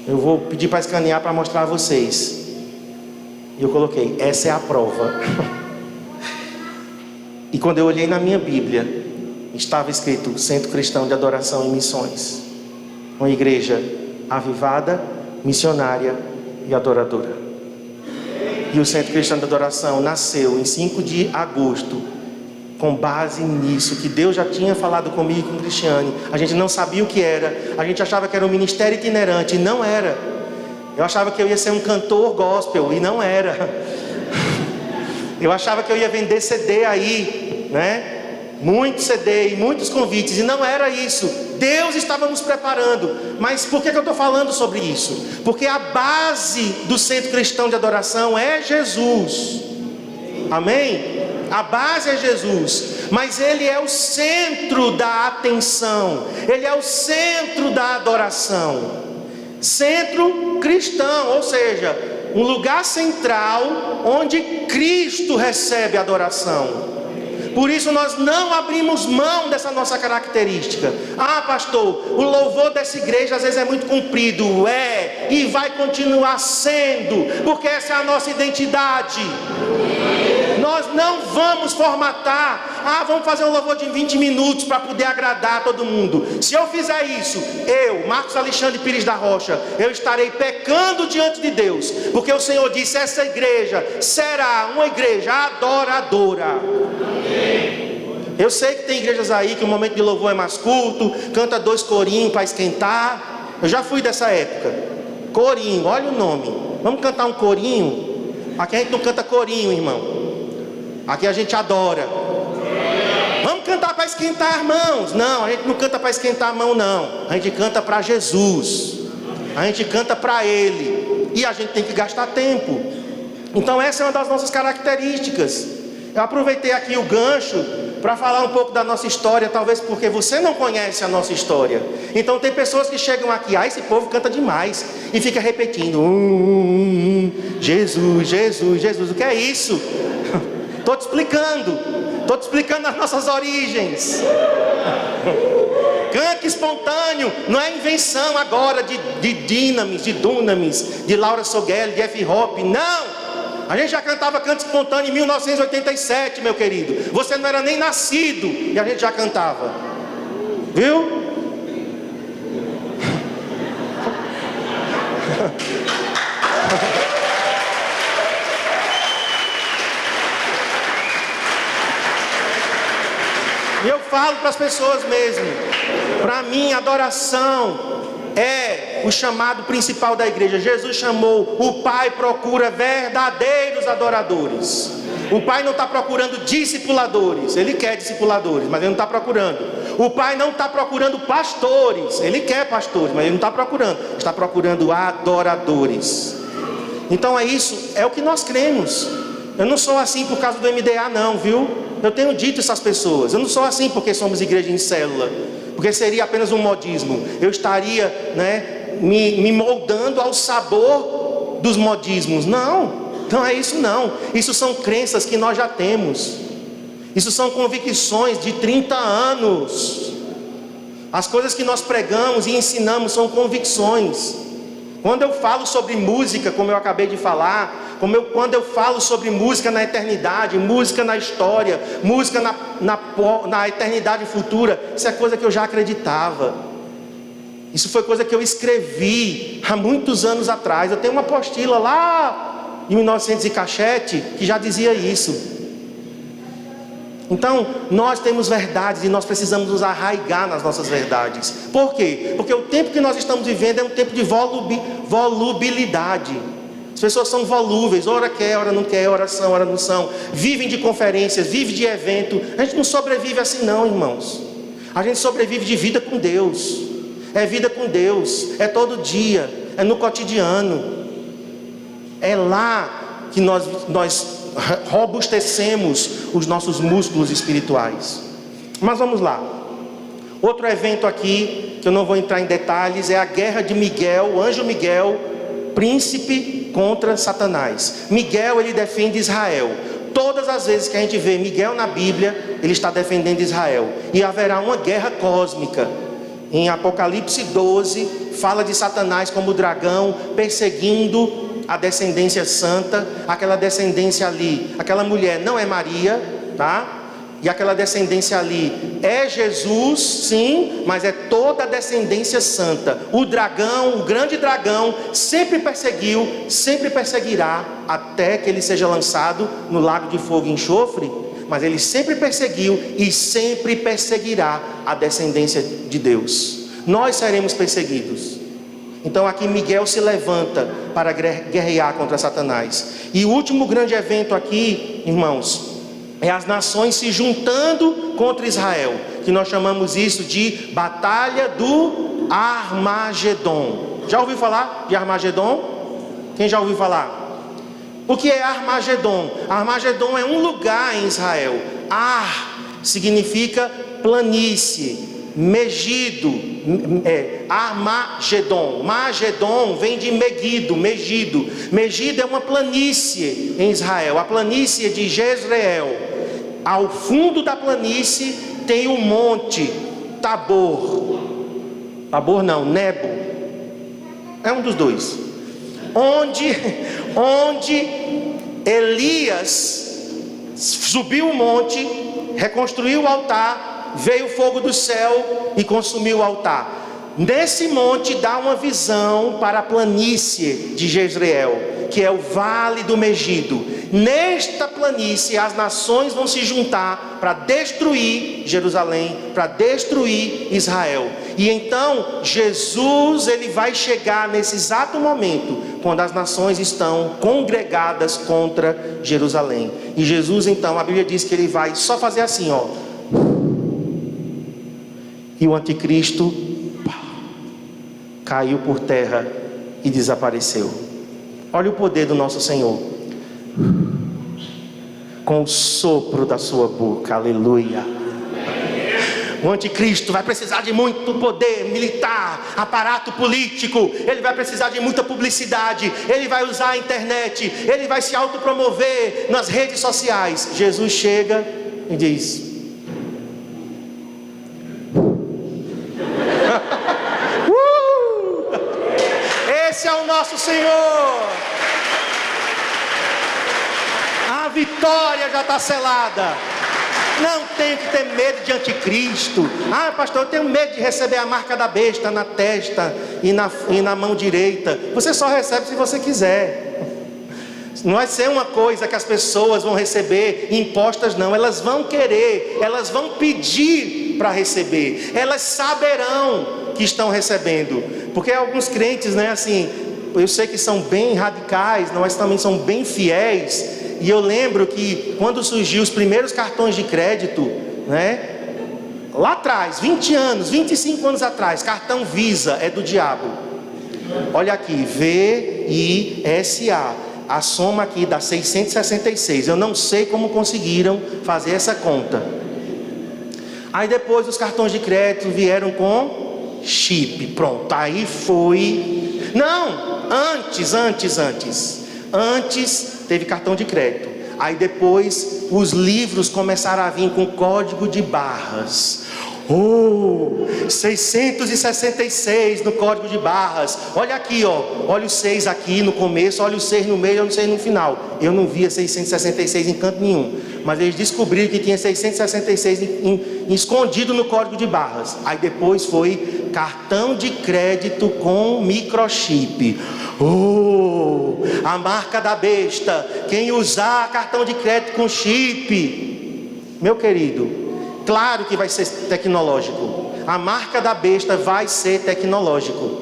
eu vou pedir para escanear para mostrar a vocês. E eu coloquei: essa é a prova. E quando eu olhei na minha Bíblia, estava escrito: Centro Cristão de Adoração e Missões. Uma igreja avivada, missionária e adoradora. E o Centro Cristão de Adoração nasceu em 5 de agosto, com base nisso, que Deus já tinha falado comigo e com Cristiane. A gente não sabia o que era, a gente achava que era um ministério itinerante, e não era. Eu achava que eu ia ser um cantor gospel, e não era. Eu achava que eu ia vender CD aí, né? Muito CD e muitos convites, e não era isso. Deus estava nos preparando. Mas por que eu estou falando sobre isso? Porque a base do Centro Cristão de Adoração é Jesus. Amém? A base é Jesus, mas Ele é o centro da atenção, Ele é o centro da adoração. Centro cristão, ou seja, um lugar central onde Cristo recebe adoração. Por isso nós não abrimos mão dessa nossa característica. Ah, pastor, o louvor dessa igreja às vezes é muito comprido. E vai continuar sendo, porque essa é a nossa identidade. Nós não vamos formatar: vamos fazer um louvor de 20 minutos para poder agradar todo mundo. Se eu fizer isso, eu, Marcos Alexandre Pires da Rocha, eu estarei pecando diante de Deus, porque o Senhor disse: essa igreja será uma igreja adoradora. Eu sei que tem igrejas aí que o momento de louvor é mais curto, canta 2 corinhos para esquentar. Eu já fui dessa época. Corinho, olha o nome. Vamos cantar um corinho? Aqui a gente não canta corinho, irmão. Aqui a gente adora. Vamos cantar para esquentar, irmãos? Não, a gente não canta para esquentar a mão, não. A gente canta para Jesus. A gente canta para Ele. E a gente tem que gastar tempo. Então essa é uma das nossas características. Eu aproveitei aqui o gancho para falar um pouco da nossa história, talvez porque você não conhece a nossa história. Então tem pessoas que chegam aqui, esse povo canta demais, e fica repetindo, Jesus, Jesus, Jesus. O que é isso? Estou te explicando as nossas origens. Canto espontâneo não é invenção agora de Dunamis, de Laura Sogel, de F. Hop, não. A gente já cantava canto espontâneo em 1987, meu querido. Você não era nem nascido e a gente já cantava. Viu? E eu falo para as pessoas mesmo. Para mim, adoração é o chamado principal da igreja. Jesus chamou, o Pai procura verdadeiros adoradores. O Pai não está procurando discipuladores. Ele quer discipuladores, mas ele não está procurando. O Pai não está procurando pastores. Ele quer pastores, mas ele não está procurando. Está procurando adoradores. Então é isso, é o que nós cremos. Eu não sou assim por causa do MDA não, viu? Eu tenho dito essas pessoas. Eu não sou assim porque somos igreja em célula, porque seria apenas um modismo. Eu estaria, me moldando ao sabor dos modismos. Não é isso não. Isso são crenças que nós já temos. Isso são convicções de 30 anos. As coisas que nós pregamos e ensinamos são convicções. Quando eu falo sobre música, como eu acabei de falar, quando eu falo sobre música na eternidade, música na história, música na eternidade futura, isso é coisa que eu já acreditava. Isso foi coisa que eu escrevi há muitos anos atrás. Eu tenho uma apostila lá em 1900 e cachete que já dizia isso. Então, nós temos verdades e nós precisamos nos arraigar nas nossas verdades. Por quê? Porque o tempo que nós estamos vivendo é um tempo de volubilidade. As pessoas são volúveis, ora quer, ora não quer, ora são, ora não são. Vivem de conferências, vivem de evento. A gente não sobrevive assim não, irmãos. A gente sobrevive de vida com Deus. É vida com Deus, é todo dia, é no cotidiano. É lá que nós robustecemos os nossos músculos espirituais. Mas vamos lá. Outro evento aqui, que eu não vou entrar em detalhes, é a guerra de Miguel, o anjo Miguel, príncipe contra Satanás. Miguel, ele defende Israel. Todas as vezes que a gente vê Miguel na Bíblia, ele está defendendo Israel. E haverá uma guerra cósmica. Em Apocalipse 12, fala de Satanás como dragão, perseguindo a descendência santa. Aquela descendência ali, aquela mulher não é Maria, tá? E aquela descendência ali é Jesus, sim, mas é toda a descendência santa. O dragão, o grande dragão, sempre perseguiu, sempre perseguirá, até que ele seja lançado no lago de fogo e enxofre. Mas ele sempre perseguiu e sempre perseguirá a descendência de Deus. Nós seremos perseguidos. Então aqui Miguel se levanta para guerrear contra Satanás. E o último grande evento aqui, irmãos, é as nações se juntando contra Israel, que nós chamamos isso de Batalha do Armagedon. Já ouviu falar de Armagedon? Quem já ouviu falar? O que é Armagedon? Armagedon é um lugar em Israel. Ar significa planície. Megido, Armagedon. Magedon vem de Megido. Megido é uma planície em Israel, a planície de Jezreel. Ao fundo da planície tem o monte Tabor. Tabor não, Nebo. É um dos dois. Onde Elias subiu o monte, reconstruiu o altar, veio o fogo do céu e consumiu o altar. Nesse monte dá uma visão para a planície de Jezreel, que é o vale do Megido. Nesta planície as nações vão se juntar para destruir Jerusalém, para destruir Israel. E então Jesus, ele vai chegar nesse exato momento, quando as nações estão congregadas contra Jerusalém. E Jesus então, a Bíblia diz que ele vai só fazer assim, ó. E o anticristo caiu por terra e desapareceu. Olha o poder do nosso Senhor. com o sopro da sua boca. Aleluia. O anticristo vai precisar de muito poder militar, aparato político, ele vai precisar de muita publicidade, ele vai usar a internet, ele vai se autopromover nas redes sociais. Jesus chega e diz: esse é o nosso Senhor. A vitória já está selada. Não tem que ter medo de anticristo. Ah, pastor, eu tenho medo de receber a marca da besta na testa e na mão direita. Você só recebe se você quiser. Não vai ser uma coisa que as pessoas vão receber impostas, não. Elas vão querer, elas vão pedir para receber. Elas saberão que estão recebendo. Porque alguns crentes, né, assim, eu sei que são bem radicais, mas também são bem fiéis. E eu lembro que quando surgiu os primeiros cartões de crédito, né, lá atrás, 20 anos, 25 anos atrás, cartão Visa é do diabo. Olha aqui, VISA, a soma aqui dá 666. Eu não sei como conseguiram fazer essa conta. Aí depois os cartões de crédito vieram com chip. Pronto, aí foi. Não, antes teve cartão de crédito. Aí depois os livros começaram a vir com código de barras. 666 no código de barras. Olha aqui, ó. Olha o 6 aqui no começo, olha o 6 no meio, olha o 6 no final. Eu não via 666 em canto nenhum, mas eles descobriram que tinha 666 escondido no código de barras. Aí depois foi cartão de crédito com microchip. A marca da besta. Quem usar cartão de crédito com chip, meu querido, claro que vai ser tecnológico. A marca da besta vai ser tecnológico.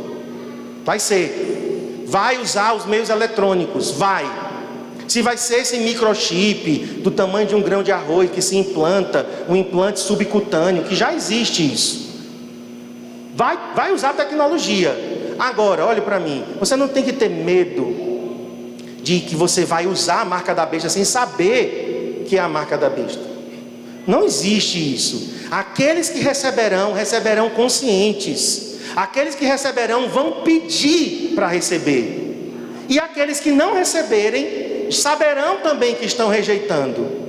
Vai ser. Vai usar os meios eletrônicos. Vai. Se vai ser esse microchip do tamanho de um grão de arroz que se implanta, um implante subcutâneo, que já existe isso. Vai usar tecnologia. Agora, olhe para mim. Você não tem que ter medo de que você vai usar a marca da besta sem saber que é a marca da besta. Não existe isso. Aqueles que receberão conscientes. Aqueles que receberão vão pedir para receber. E aqueles que não receberem saberão também que estão rejeitando.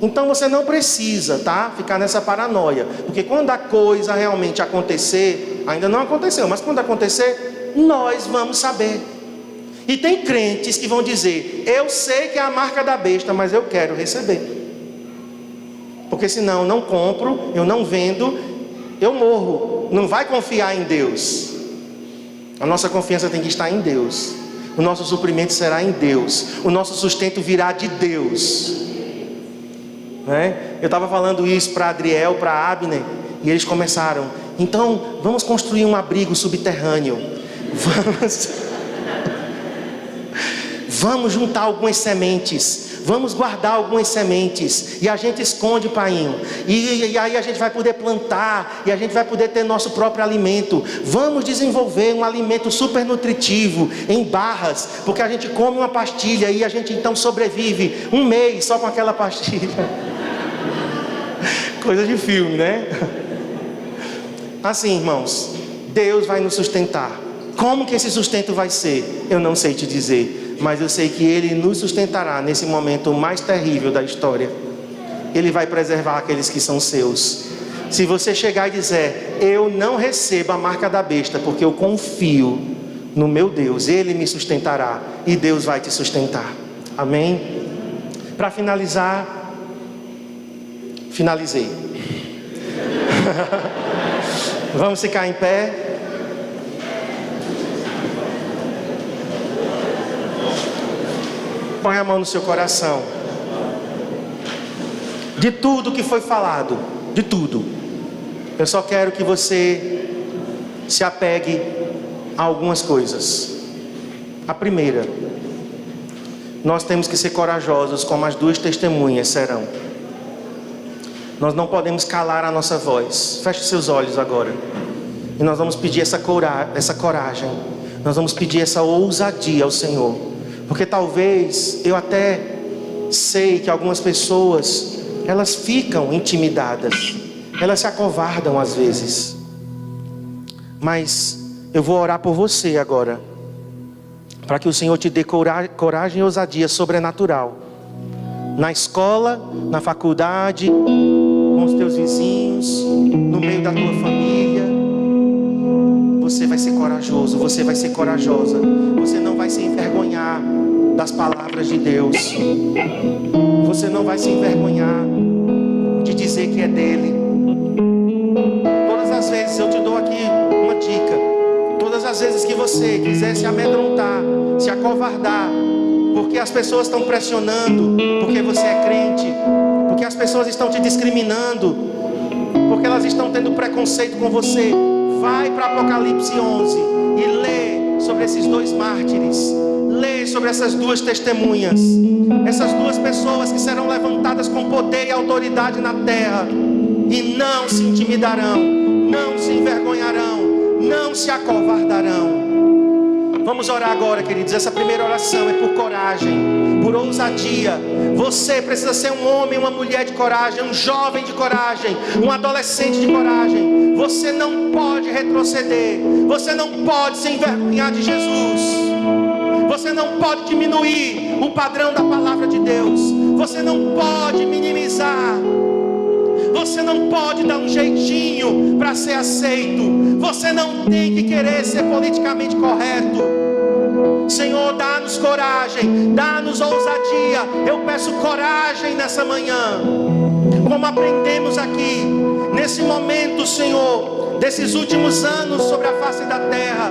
Então você não precisa, tá, ficar nessa paranoia. Porque quando a coisa realmente acontecer, ainda não aconteceu, mas quando acontecer, nós vamos saber. E tem crentes que vão dizer: eu sei que é a marca da besta, mas eu quero receber. Porque senão eu não compro, eu não vendo, eu morro. Não vai confiar em Deus. A nossa confiança tem que estar em Deus. O nosso suprimento será em Deus. O nosso sustento virá de Deus. Eu estava falando isso para Adriel, para Abner, e eles começaram: então vamos construir um abrigo subterrâneo. Vamos juntar algumas sementes. Vamos guardar algumas sementes. E a gente esconde, painho. E aí a gente vai poder plantar. E a gente vai poder ter nosso próprio alimento. Vamos desenvolver um alimento super nutritivo em barras. Porque a gente come uma pastilha e a gente então sobrevive um mês só com aquela pastilha. Coisa de filme, né? Assim, irmãos, Deus vai nos sustentar. Como que esse sustento vai ser? Eu não sei te dizer, mas eu sei que Ele nos sustentará nesse momento mais terrível da história. Ele vai preservar aqueles que são seus. Se você chegar e dizer: eu não recebo a marca da besta, porque eu confio no meu Deus, Ele me sustentará, e Deus vai te sustentar. Amém? Para finalizar, finalizei. Vamos ficar em pé. Põe a mão no seu coração. De tudo que foi falado, de tudo, eu só quero que você se apegue a algumas coisas. A primeira: nós temos que ser corajosos como as duas testemunhas serão. Nós não podemos calar a nossa voz. Feche seus olhos agora. E nós vamos pedir essa coragem. Nós vamos pedir essa ousadia ao Senhor. Porque talvez eu até sei que algumas pessoas, elas ficam intimidadas, elas se acovardam às vezes. Mas eu vou orar por você agora, para que o Senhor te dê coragem e ousadia sobrenatural. Na escola, na faculdade, com os teus vizinhos, no meio da tua família. Você vai ser corajoso, você vai ser corajosa. Você não vai se envergonhar das palavras de Deus. Você não vai se envergonhar de dizer que é dele. Todas as vezes, eu te dou aqui uma dica. Todas as vezes que você quiser se amedrontar, se acovardar, porque as pessoas estão pressionando, porque você é crente, porque as pessoas estão te discriminando, porque elas estão tendo preconceito com você, vai para Apocalipse 11 e lê sobre esses dois mártires. Lê sobre essas duas testemunhas, essas duas pessoas que serão levantadas com poder e autoridade na terra, e não se intimidarão, não se envergonharão, não se acovardarão. Vamos orar agora, queridos. Essa primeira oração é por coragem, por ousadia. Você precisa ser um homem, uma mulher de coragem, um jovem de coragem, um adolescente de coragem. Você não pode retroceder, você não pode se envergonhar de Jesus. Você não pode diminuir o padrão da palavra de Deus. Você não pode minimizar. Você não pode dar um jeitinho para ser aceito. Você não tem que querer ser politicamente correto. Senhor, dá-nos coragem, dá-nos ousadia. Eu peço coragem nessa manhã. Como aprendemos aqui, nesse momento, Senhor, desses últimos anos sobre a face da terra,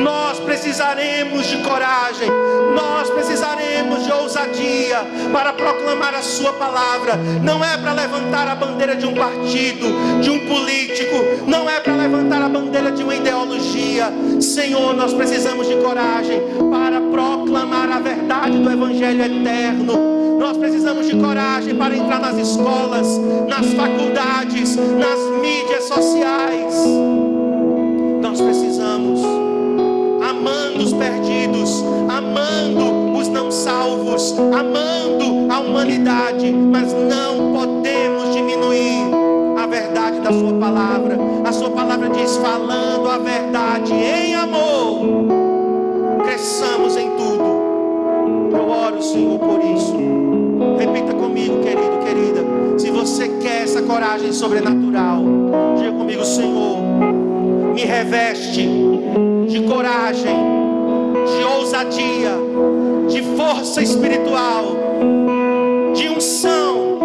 nós precisaremos de coragem, nós precisaremos de ousadia para proclamar a sua palavra. Não é para levantar a bandeira de um partido, de um político, não é para levantar a bandeira de uma ideologia. Senhor, nós precisamos de coragem para proclamar a verdade do Evangelho eterno. Nós precisamos de coragem para entrar nas escolas, nas faculdades, nas mídias sociais. Nós precisamos, amando os perdidos, amando os não salvos, amando a humanidade, mas não podemos diminuir a verdade da sua palavra. A sua palavra diz: falando a verdade em amor, cresçamos em tudo. Eu oro, Senhor, por isso. Repita comigo, querido, querida. Se você quer essa coragem sobrenatural, diga comigo: Senhor, me reveste de coragem, de ousadia, de força espiritual, de unção,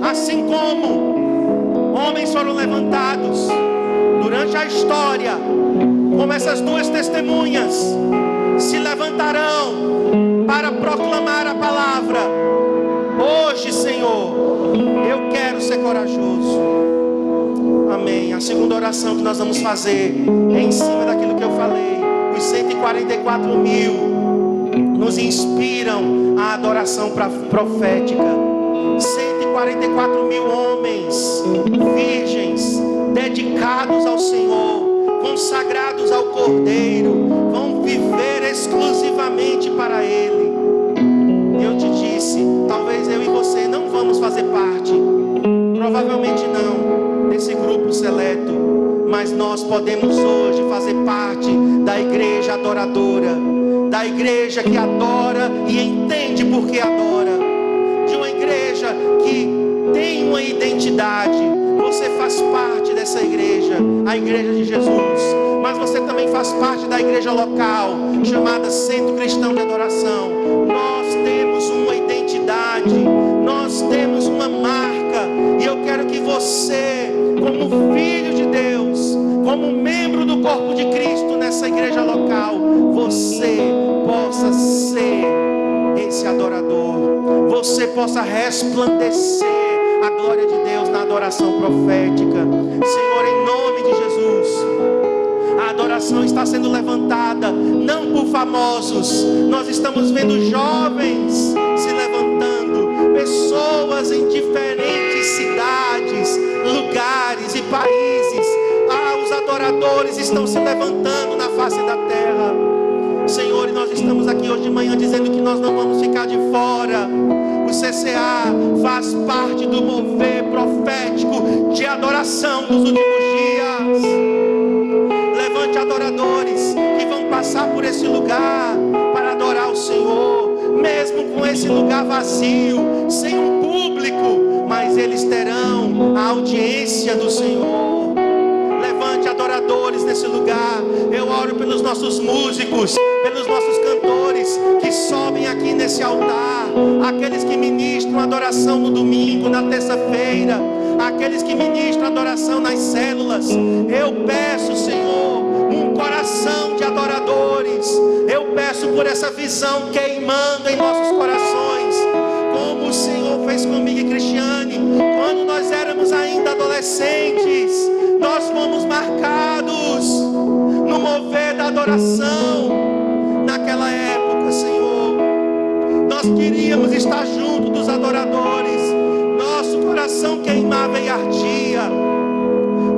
assim como homens foram levantados durante a história, como essas duas testemunhas se levantarão para proclamar a palavra. Hoje, Senhor, eu quero ser corajoso. Amém. A segunda oração que nós vamos fazer é em cima daquilo que eu falei. Os 144 mil nos inspiram à adoração profética. 144 mil homens, virgens, dedicados ao Senhor, consagrados ao Cordeiro, vão viver exclusivamente para Ele. Eu te disse, talvez eu e você não vamos fazer parte, provavelmente não, desse grupo seleto, mas nós podemos hoje fazer parte da igreja adoradora, da igreja que adora e entende por que adora, de uma igreja que tem uma identidade. Você faz parte dessa igreja, a igreja de Jesus, mas você também faz parte da igreja local, chamada Centro Cristão de Adoração. Nós temos uma identidade, nós temos uma marca, e eu quero que você, como filho de Deus, como membro do corpo de Cristo nessa igreja local, você possa ser esse adorador, você possa resplandecer a glória de Deus na adoração profética. Senhor, em nome de Jesus, a adoração está sendo levantada não por famosos. Nós estamos vendo jovens se levantando, pessoas em diferentes cidades, lugares e países. Os adoradores estão se levantando na face da terra. Senhor, e nós estamos aqui hoje de manhã dizendo que nós não vamos ficar de fora. Os CCA faz parte do mover profético de adoração dos últimos dias. Levante adoradores que vão passar por esse lugar para adorar o Senhor, mesmo com esse lugar vazio, sem um público, mas eles terão a audiência do Senhor. Levante adoradores nesse lugar. Eu oro pelos nossos músicos, pelos nossos cantores que sobem aqui nesse altar, aqueles que ministram adoração no domingo, na terça-feira, aqueles que ministram adoração nas células. Eu peço, Senhor, um coração de adoradores. Eu peço por essa visão queimando em nossos corações, como o Senhor fez comigo e Cristiane, quando nós éramos ainda adolescentes. Nós fomos marcados no mover da adoração naquela época, Senhor. Nós queríamos estar junto dos adoradores. Nosso coração queimava e ardia.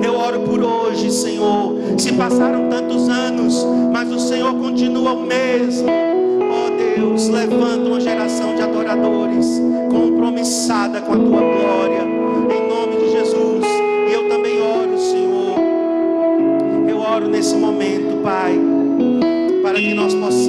Eu oro por hoje, Senhor. Se passaram tantos anos, mas o Senhor continua o mesmo. Oh Deus, levanta uma geração de adoradores compromissada com a Tua glória, em nome de Jesus. E eu também oro, Senhor. Eu oro nesse momento, Pai, para que nós possamos